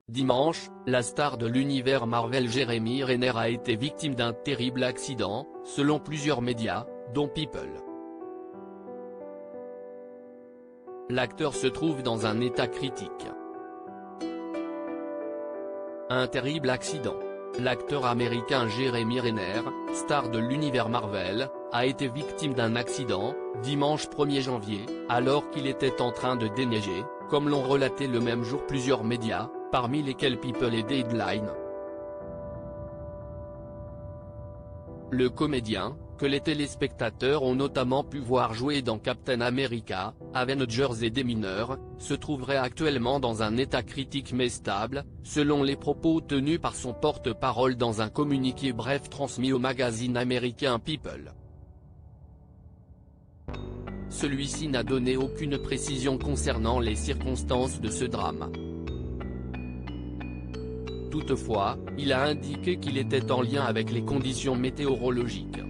Dimanche, la star de l'univers Marvel Jeremy Renner a été victime d'un terrible accident, selon plusieurs médias, dont People. L'acteur se trouve dans un état critique. Un terrible accident. L'acteur américain Jeremy Renner, star de l'univers Marvel, a été victime d'un accident, dimanche 1er janvier, alors qu'il était en train de déneiger, comme l'ont relaté le même jour plusieurs médias, parmi lesquels People et Deadline. Le comédien, que les téléspectateurs ont notamment pu voir jouer dans Captain America, Avengers et des mineurs, se trouverait actuellement dans un état critique mais stable, selon les propos tenus par son porte-parole dans un communiqué bref transmis au magazine américain People. Celui-ci n'a donné aucune précision concernant les circonstances de ce drame. Toutefois, il a indiqué qu'il était en lien avec les conditions météorologiques.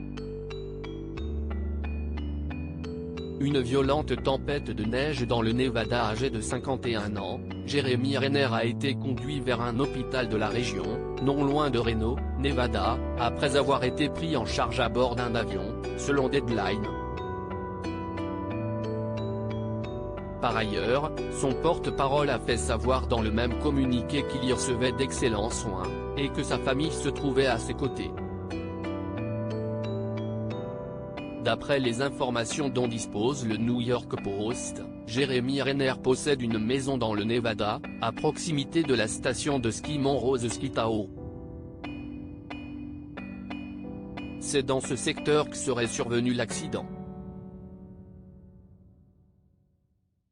Une violente tempête de neige dans le Nevada. Âgé de 51 ans, Jeremy Renner a été conduit vers un hôpital de la région, non loin de Reno, Nevada, après avoir été pris en charge à bord d'un avion, selon Deadline. Par ailleurs, son porte-parole a fait savoir dans le même communiqué qu'il y recevait d'excellents soins, et que sa famille se trouvait à ses côtés. D'après les informations dont dispose le New York Post, Jeremy Renner possède une maison dans le Nevada, à proximité de la station de ski Montrose Ski Tower. C'est dans ce secteur que serait survenu l'accident.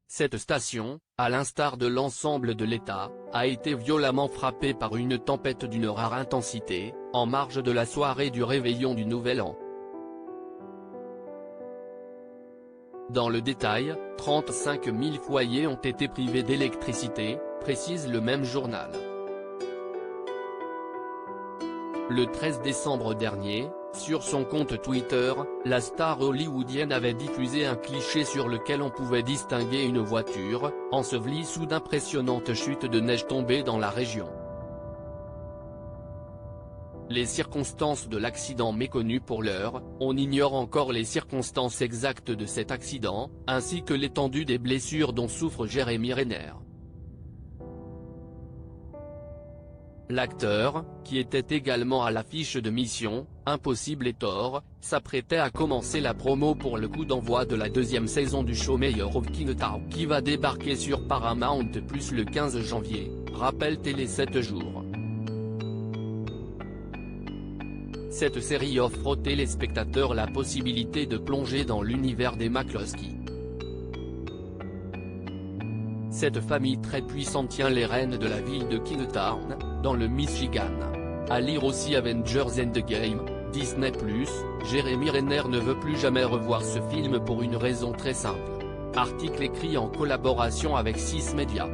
Cette station, à l'instar de l'ensemble de l'État, a été violemment frappée par une tempête d'une rare intensité, en marge de la soirée du réveillon du Nouvel An. Dans le détail, 35 000 foyers ont été privés d'électricité, précise le même journal. Le 13 décembre dernier, sur son compte Twitter, la star hollywoodienne avait diffusé un cliché sur lequel on pouvait distinguer une voiture, ensevelie sous d'impressionnantes chutes de neige tombées dans la région. Les circonstances de l'accident méconnues pour l'heure, on ignore encore les circonstances exactes de cet accident, ainsi que l'étendue des blessures dont souffre Jeremy Renner. L'acteur, qui était également à l'affiche de Mission Impossible et Thor, s'apprêtait à commencer la promo pour le coup d'envoi de la deuxième saison du show Mayor of Kingstown, qui va débarquer sur Paramount+ le 15 janvier, rappelle Télé 7 jours. Cette série offre aux téléspectateurs la possibilité de plonger dans l'univers des McCloskey. Cette famille très puissante tient les rênes de la ville de Kingstown, dans le Michigan. À lire aussi Avengers Endgame, Disney+, Jeremy Renner ne veut plus jamais revoir ce film pour une raison très simple. Article écrit en collaboration avec 6 médias.